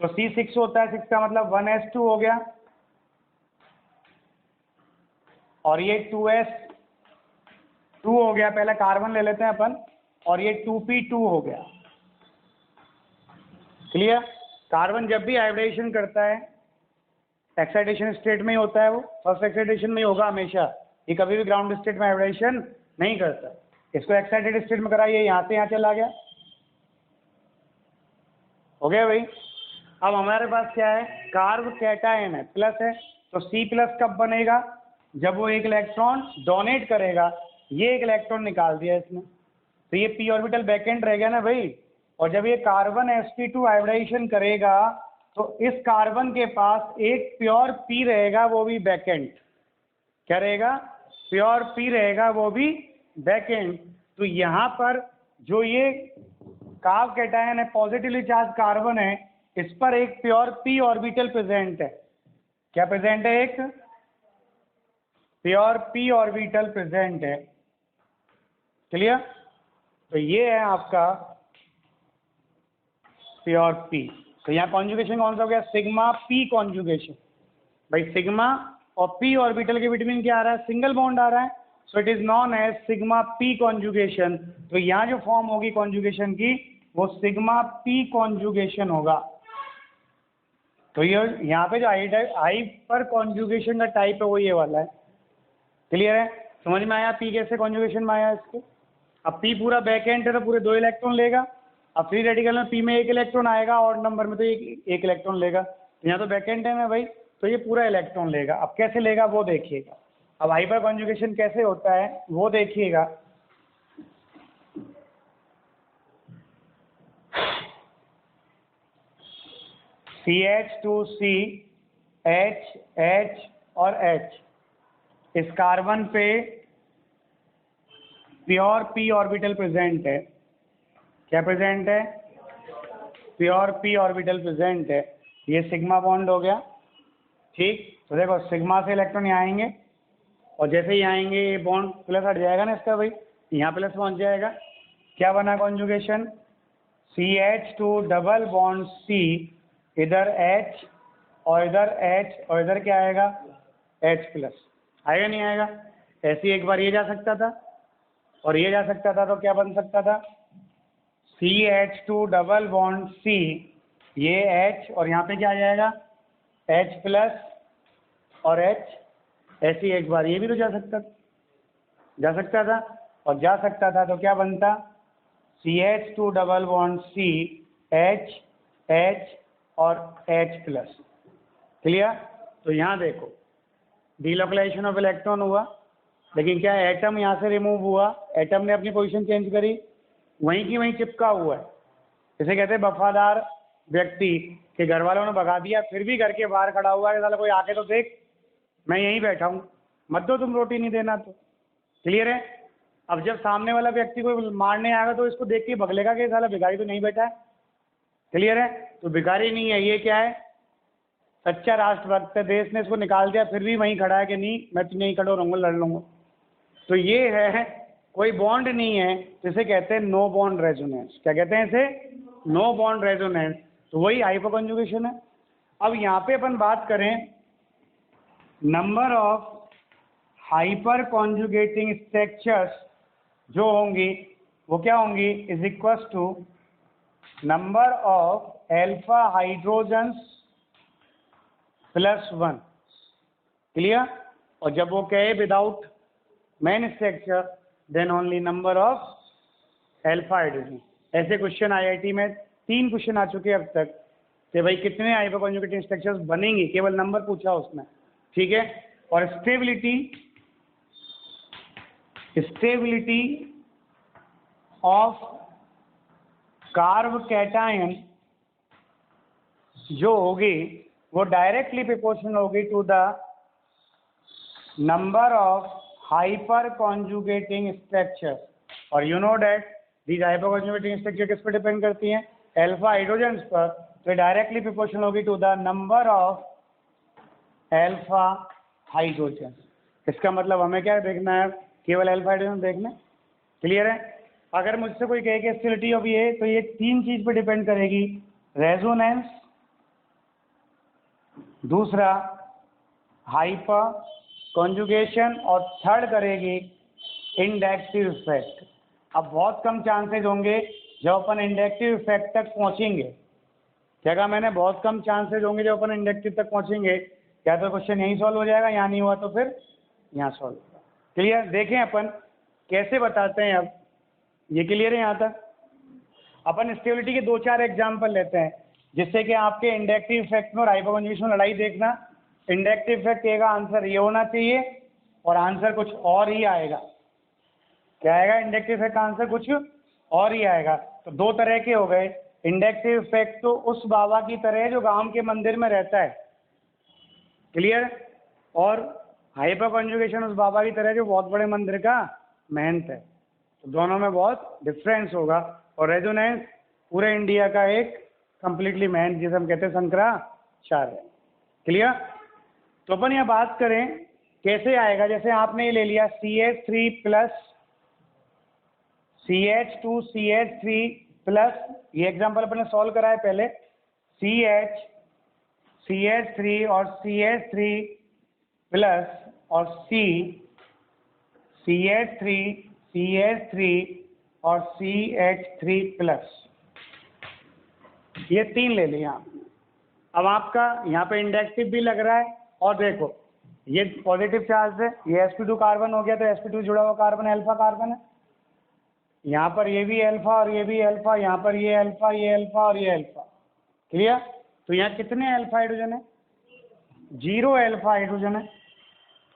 A: तो C6 होता है, 6 का मतलब 1s2 हो गया और ये 2s2 हो गया, पहले कार्बन ले लेते हैं अपन, और ये 2p2 हो गया। क्लियर। कार्बन जब भी हाइब्रिडेशन करता है एक्साइटेशन स्टेट में ही होता है, वो फर्स्ट एक्साइटेशन में ही होगा हमेशा, ये कभी भी ग्राउंड स्टेट में हाइब्रिडेशन नहीं करता। इसको एक्साइटेड स्टेट में कराइए, यहाँ से यहाँ चला गया, हो गया भाई। अब हमारे पास क्या है, कार्ब कैटायन है, प्लस है, तो C प्लस कब बनेगा, जब वो एक इलेक्ट्रॉन डोनेट करेगा, ये एक इलेक्ट्रॉन निकाल दिया इसने, तो ये p ऑर्बिटल बैकेंड रह गया ना भाई। और जब ये कार्बन sp2 हाइब्रिडेशन करेगा तो इस कार्बन के पास एक प्योर p रहेगा, वो भी बैकेंड, क्या रहेगा, प्योर p रहेगा, वो भी बैकेंड। तो यहाँ पर जो ये कार्ब कैटायन है, पॉजिटिवली चार्ज कार्बन है, इस पर एक प्योर p ऑर्बिटल प्रेजेंट है, क्या प्रेजेंट है, एक प्योर p ऑर्बिटल प्रेजेंट है। क्लियर। तो ये है आपका प्योर p। तो यहाँ कॉन्जुगेशन कौन सा हो गया, सिग्मा p कॉन्जुगेशन। भाई सिग्मा और p ऑर्बिटल के बिटवीन क्या आ रहा है, सिंगल बॉन्ड आ रहा है, so it is known as sigma p conjugation. तो यहाँ जो फॉर्म होगी कॉन्जुगेशन की वो सिग्मा p कॉन्जुगेशन होगा। तो ये यहाँ पे जो हाइपर कॉन्जुगेशन का टाइप है वो ये वाला है। क्लियर है, समझ में आया p कैसे कॉन्जुगेशन में आया इसके। अब p पूरा बैक एंड है तो पूरे 2 इलेक्ट्रॉन लेगा, अब फ्री रेडिकल में p में 1 इलेक्ट्रॉन आएगा और नंबर में तो एक इलेक्ट्रॉन लेगा, तो यहाँ तो बैक एंड है ना भाई, तो ये पूरा इलेक्ट्रॉन लेगा। अब कैसे लेगा वो देखिएगा, अब हाइपर कॉन्जुगेशन कैसे होता है वो देखिएगा। CH2C H H और H, इस कार्बन पे प्योर p ऑर्बिटल प्रेजेंट है, क्या प्रेजेंट है, प्योर p ऑर्बिटल प्रेजेंट है, ये सिग्मा बॉन्ड हो गया, ठीक। तो देखो सिग्मा से इलेक्ट्रॉन यहाँ आएंगे और जैसे ही आएंगे ये बॉन्ड प्लस हट जाएगा ना इसका भाई, यहाँ प्लस पहुँच जाएगा, क्या बना conjugation, CH2 double bond C, इधर H और इधर H और इधर क्या आएगा H प्लस, आएगा नहीं आएगा। ऐसे ही एक बार ये जा सकता था और ये जा सकता था, तो क्या बन सकता था, CH2 डबल बॉन्ड C, ये H और यहाँ पे क्या आ जाएगा H प्लस और H, ऐसी एक बार ये भी तो जा सकता था और जा सकता था, तो क्या बनता, CH2 double bond C H H और H प्लस। क्लियर। तो यहाँ देखो डीलोकलाइजेशन ऑफ इलेक्ट्रॉन हुआ, लेकिन क्या एटम यहाँ से रिमूव हुआ, एटम ने अपनी पोजीशन चेंज करी, वहीं की वहीं चिपका हुआ है। इसे कहते हैं वफादार व्यक्ति के घर वालों ने भगा दिया फिर भी घर के बाहर खड़ा हुआ है, साला कोई आके तो देख, मैं यहीं बैठा हूँ, मत दो तुम रोटी नहीं देना तो। क्लियर है। अब जब सामने वाला व्यक्ति को मारने आएगा तो इसको देख के भगलेगा कि साला भिखारी तो नहीं बैठा है। क्लियर है। तो भिखारी नहीं है, ये क्या है, सच्चा राष्ट्रभक्त है, देश ने इसको निकाल दिया फिर भी वहीं खड़ा है कि नहीं मैं तो नहीं खड़ा रहूँगा, लड़ लूँगा। तो ये है कोई बॉन्ड नहीं है तो इसे कहते हैं नो बॉन्ड रेजोनेंस। क्या कहते हैं इसे? No bond resonance. तो वही हाइपोकॉन्जुगेशन है। अब यहाँ पे अपन बात करें number of hyper conjugating structures जो होंगी वो क्या होंगी, is equal to number of alpha hydrogens +1। Clear? और जब वो कहे without main structure then only number of alpha hydrogen. ऐसे क्वेश्चन आईआईटी में 3 क्वेश्चन आ चुके हैं अब तक कि भाई कितने हाइपर कॉन्जुगेटिंग स्ट्रक्चर्स बनेंगे, केवल नंबर पूछा उसने। ठीक है? और स्टेबिलिटी ऑफ कार्ब कैटायन जो होगी वो डायरेक्टली प्रोपोर्शनल होगी to the number of hyper conjugating structure. और you know that these hyper conjugating structure किस पर डिपेंड करती हैं? एल्फा हाइड्रोजन्स पर। तो डायरेक्टली प्रोपोर्शनल होगी to the number of alpha hydrogen. इसका मतलब हमें क्या देखना है? केवल एल्फा हाइड्रोजन देखना। क्लियर है? अगर मुझसे कोई कहे कि स्टेबिलिटी ऑफ ये, तो ये 3 चीज पर डिपेंड करेगी, रेजोनेंस, दूसरा हाइपर कॉन्जुगेशन, और थर्ड करेगी इंडक्टिव इफेक्ट। अब बहुत कम चांसेज होंगे जब अपन इंडक्टिव इफेक्ट तक पहुंचेंगे। क्या कहा मैंने? बहुत कम चांसेज होंगे जब अपन इंडक्टिव तक पहुंचेंगे। क्या तो क्वेश्चन यहीं सॉल्व हो जाएगा, यहाँ नहीं हुआ तो फिर यहाँ सॉल्व होगा। क्लियर? देखें अपन कैसे बताते हैं। अब ये क्लियर है यहाँ तक? अपन स्टेबिलिटी के 2-4 एग्जाम्पल लेते हैं जिससे कि आपके इंडक्टिव इफेक्ट में और हाइपर कॉन्जुगेशन में लड़ाई देखना। इंडक्टिव इफेक्ट का आंसर ये होना चाहिए और आंसर कुछ और ही आएगा। क्या आएगा? इंडक्टिव इफेक्ट का आंसर कुछ और ही आएगा। तो 2 तरह के हो गए। इंडक्टिव इफेक्ट तो उस बाबा की तरह है जो गांव के मंदिर में रहता है। क्लियर? और हाइपर कॉन्जुगेशन उस बाबा की तरह जो बहुत बड़े मंदिर का महंत है। तो दोनों में बहुत डिफरेंस होगा। और रेजोनेंस पूरे इंडिया का एक कंप्लीटली महंत, जिसे हम कहते हैं शंकराचार्य। क्लियर? तो अपन यहाँ बात करें कैसे आएगा। जैसे आपने ये ले लिया CH3 प्लस CH2CH3 ये एग्जाम्पल अपन ने सॉल्व करा है पहले। CH3 और CH3 प्लस और CH3 और CH3 प्लस, ये 3 ले लिया आपने। अब आपका यहाँ पे इंडक्टिव भी लग रहा है। और देखो ये पॉजिटिव चार्ज है, ये sp2 कार्बन हो गया तो sp2 जुड़ा हुआ कार्बन अल्फा कार्बन है। यहाँ पर ये भी अल्फा और ये भी अल्फा, यहाँ पर ये अल्फा, ये अल्फा और ये अल्फा। क्लियर? तो यहाँ कितने अल्फा हाइड्रोजन है? 0 अल्फा हाइड्रोजन है।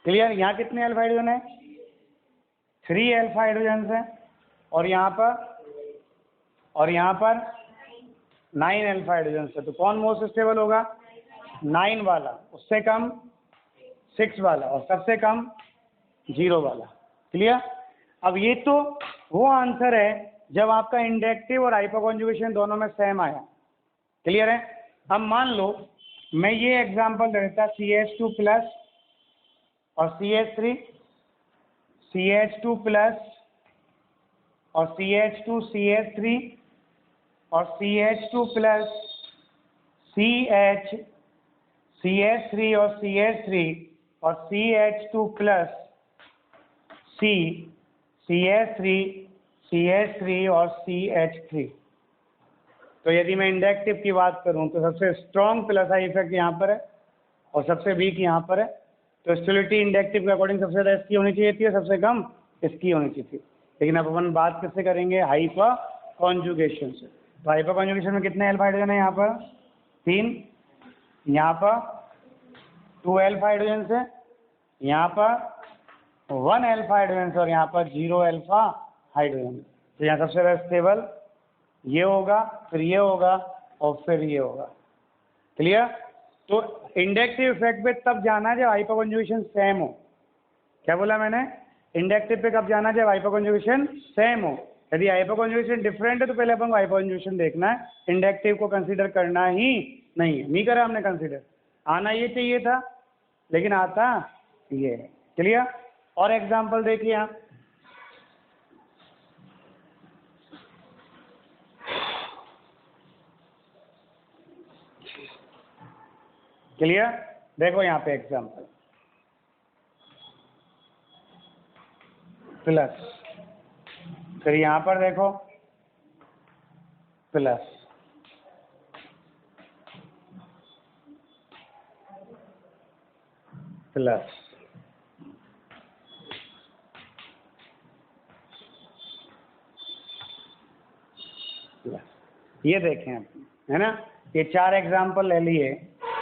A: क्लियर? यहाँ कितने अल्फा हाइड्रोजन है? 3 अल्फा हाइड्रोजन है। और यहाँ पर 9 अल्फा हाइड्रोजन है। तो कौन मोस्ट स्टेबल होगा? 9 वाला, उससे कम 6 वाला और सबसे कम 0 वाला। क्लियर? अब ये तो वो आंसर है जब आपका इंडक्टिव और हाइपर कॉन्जुगेशन दोनों में सेम आया। क्लियर है? अब मान लो मैं ये एग्जांपल देता CH2 प्लस और CH3, CH2 प्लस और CH2CH3 और CH2 प्लस CH3 और CH3 और CH2 प्लस CH3 और CH3। तो यदि मैं इंडक्टिव की बात करूं तो सबसे स्ट्रॉन्ग प्लस आई इफेक्ट यहाँ पर है और सबसे वीक यहाँ पर है। तो स्टेबिलिटी इंडक्टिव के अकॉर्डिंग सबसे ज़्यादा इसकी होनी चाहिए थी और सबसे कम इसकी होनी चाहिए थी। लेकिन अब अपन बात किससे करेंगे? हाइपर कॉन्जुगेशन से। तो हाइपर कॉन्जुगेशन में कितने अल्फा हाइड्रोजन है? यहाँ पर 3, यहाँ पर 2 अल्फा हाइड्रोजन है, यहाँ पर 1 अल्फा हाइड्रोजन और यहाँ पर 0 अल्फा हाइड्रोजन। तो यहाँ सबसे ज़्यादा स्टेबल ये होगा, फिर ये होगा और फिर ये होगा। क्लियर? तो इंडक्टिव इफेक्ट पे तब जाना जब हाइपर कॉन्जुगेशन सेम हो। क्या बोला मैंने? इंडक्टिव पे कब जाना? जब हाइपर कॉन्जुगेशन सेम हो। यदि हाइपर कॉन्जुगेशन डिफरेंट है तो पहले अपन को हाइपर कॉन्जुगेशन देखना है, इंडक्टिव को कंसीडर करना ही नहीं है। नहीं करा हमने कंसीडर, आना ये चाहिए था लेकिन आता ये है। क्लियर? और एग्जाम्पल देखिए आप, क्लियर? देखो यहाँ पे एग्जाम्पल, प्लस, फिर यहाँ पर देखो प्लस, प्लस, प्लस, ये देखें है ना, ये 4 एग्जाम्पल ले लिए।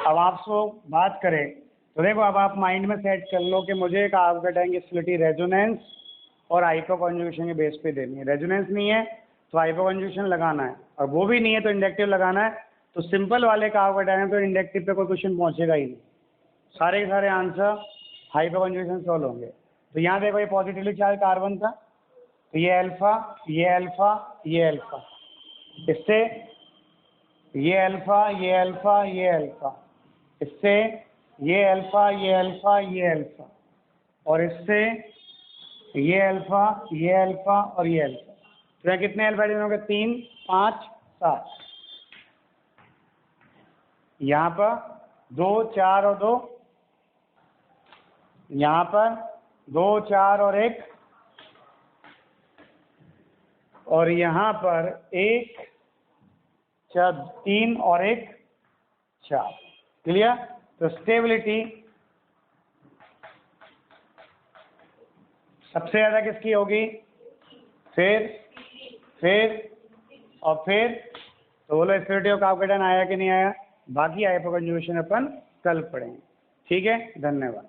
A: अब आपसे बात करें तो देखो, अब आप माइंड में सेट कर लो कि मुझे एक आर्गेटाइन की स्टेबिलिटी रेजोनेंस और हाइपोकॉन्जुगेशन के बेस पे देनी है। रेजोनेंस नहीं है तो हाइपोकॉन्जुगेशन लगाना है, और वो भी नहीं है तो इंडक्टिव लगाना है। तो सिंपल वाले का आर्गेटाइन है तो इंडक्टिव पे कोई क्वेश्चन पहुंचेगा ही नहीं, सारे के सारे आंसर हाइपोकॉन्जुगेशन सॉल्व होंगे। तो यहाँ देखो ये पॉजिटिवली चार्ज कार्बन था, तो ये अल्फा, ये अल्फा, ये अल्फा, इससे ये अल्फा, ये अल्फा, ये अल्फा, इससे ये अल्फा, ये अल्फा, ये अल्फा, और इससे ये अल्फा, ये अल्फा और ये अल्फा। तो यहाँ कितने अल्फा एडिशन हो गए? 3, 5, 7। यहाँ पर 2, 4 और 2, यहाँ पर 2, 4 और 1, और यहाँ पर 1, 3 और 1, 4। क्लियर? तो स्टेबिलिटी सबसे ज़्यादा किसकी होगी? फिर और फिर, तो बोलो स्टेबिलिटी ऑफ कार्बोकेटाइन आया कि नहीं आया? बाकी हाइपोकॉन्जुगेशन अपन कल पढ़ेंगे। ठीक है, धन्यवाद।